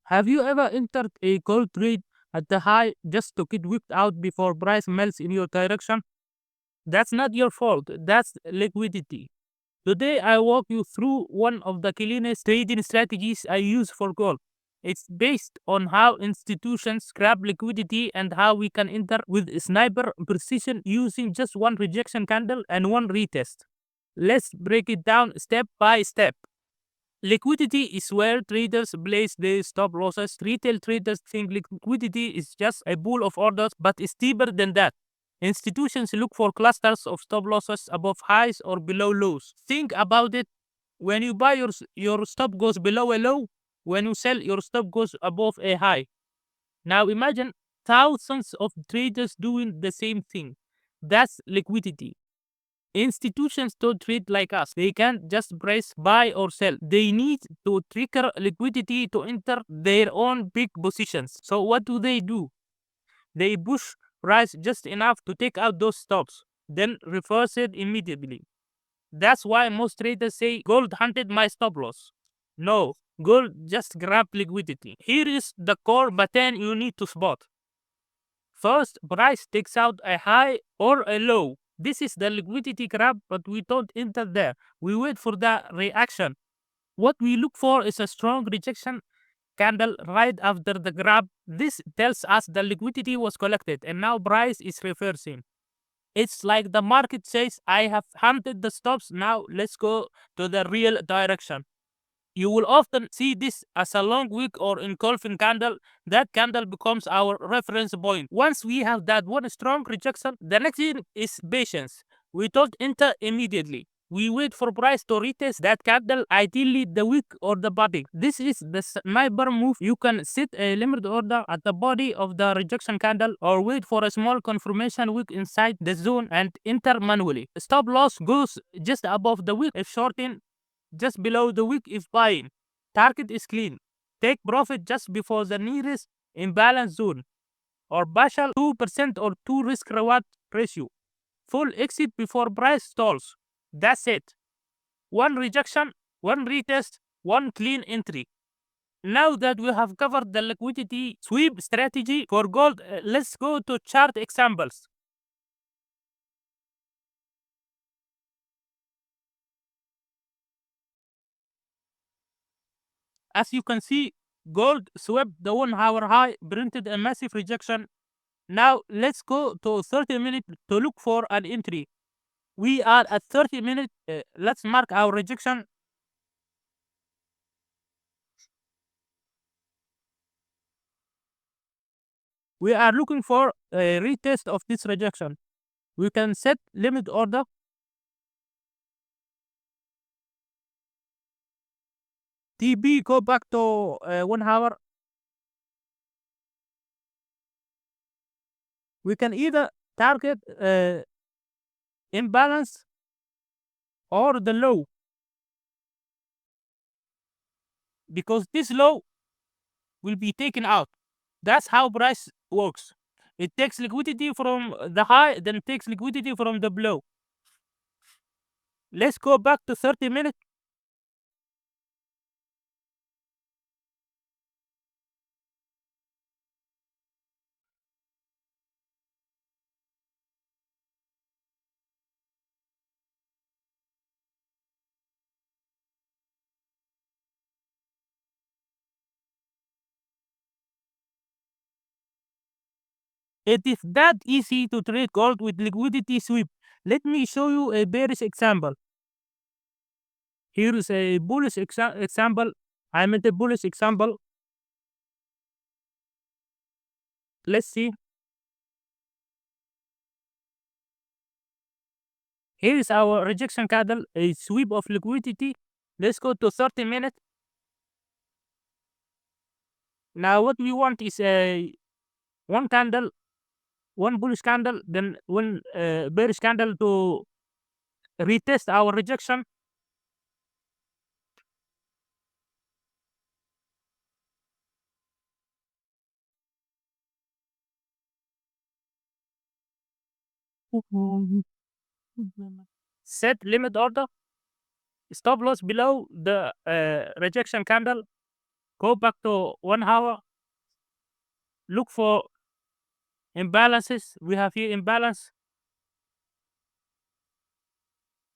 Have you ever entered a cold trade at the high just to get whipped out before price melts in your direction? That's not your fault. That's liquidity. Today, I walk you through one of the cleanest trading strategies I use for gold. It's based on how institutions grab liquidity and how we can enter with sniper precision using just one rejection candle and one retest. Let's break it down step by step. Liquidity is where traders place their stop losses. Retail traders think liquidity is just a pool of orders, but it's deeper than that. Institutions look for clusters of stop losses above highs or below lows. Think about it. When you buy, your stop goes below a low. When you sell, your stop goes above a high. Now imagine thousands of traders doing the same thing. That's liquidity. Institutions don't trade like us. They can't just press buy or sell. They need to trigger liquidity to enter their own big positions. So what do? They push price just enough to take out those stops, then reverse it immediately. That's why most traders say gold hunted my stop loss. No, gold just grabbed liquidity. Here is the core pattern you need to spot. First, price takes out a high or a low. This is the liquidity grab, but we don't enter there. We wait for the reaction. What we look for is a strong rejection candle right after the grab. This tells us the liquidity was collected and now price is reversing. It's like the market says, I have hunted the stops, now let's go to the real direction. You will often see this as a long wick or engulfing candle. That candle becomes our reference point. Once we have that one strong rejection, the next thing is patience. We don't enter immediately. We wait for price to retest that candle, ideally the wick or the body. This is the sniper move. You can set a limit order at the body of the rejection candle or wait for a small confirmation wick inside the zone and enter manually. Stop loss goes just above the wick if shorting, just below the wick if buying. Target is clean. Take profit just before the nearest imbalance zone or partial 2% or 2 risk reward ratio. Full exit before price stalls. That's it. One rejection, one retest, one clean entry. Now that we have covered the liquidity sweep strategy for gold, let's go to chart examples. As you can see, gold swept the 1 hour high, printed a massive rejection. Now let's go to 30 minutes to look for an entry. We are at 30 minutes. Let's mark our rejection. We are looking for a retest of this rejection. We can set limit order. TB go back to 1 hour. We can either target imbalance or the low, because this low will be taken out. That's how price works. It takes liquidity from the high, then takes liquidity from the low. Let's go back to 30 minutes. It is that easy to trade gold with liquidity sweep. Let me show you a bearish example. Here is a bullish example. I made a bullish example. Let's see. Here is our rejection candle, a sweep of liquidity. Let's go to 30 minutes. Now what we want is a one candle, one bullish candle, then one bearish candle to retest our rejection. Set limit order, stop loss below the rejection candle. Go back to 1 hour. Look for imbalances. We have here imbalance.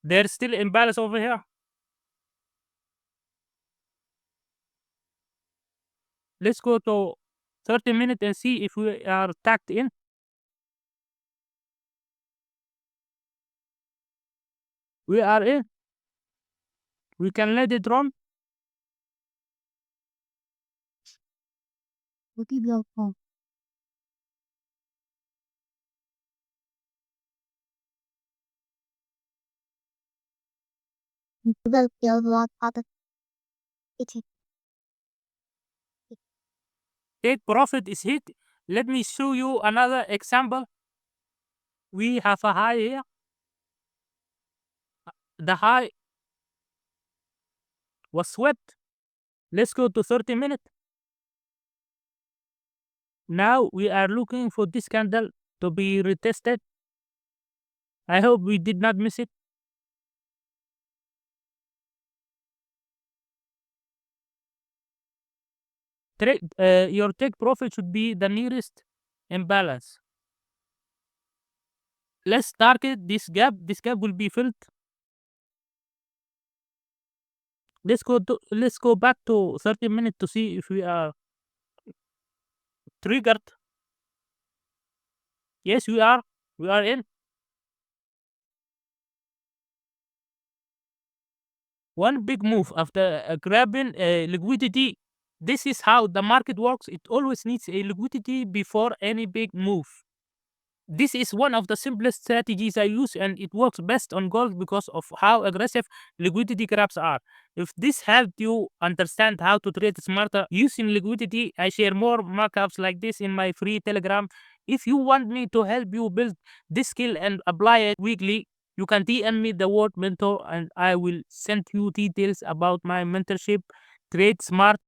There's still imbalance over here. Let's go to 30 minutes and see if we are tagged in. We are in. We can let it run. Take profit is hit. Let me show you another example. We have a high here. The high was swept. Let's go to 30 minutes. Now we are looking for this candle to be retested. I hope we did not miss it. Your take profit should be the nearest imbalance. Let's target this gap. This gap will be filled. Let's go back to 30 minutes to see if we are triggered. Yes, we are. We are in. One big move after grabbing liquidity. This is how the market works. It always needs a liquidity before any big move. This is one of the simplest strategies I use, and it works best on gold because of how aggressive liquidity grabs are. If this helped you understand how to trade smarter using liquidity, I share more markups like this in my free Telegram. If you want me to help you build this skill and apply it weekly, you can DM me the word mentor and I will send you details about my mentorship. Trade smart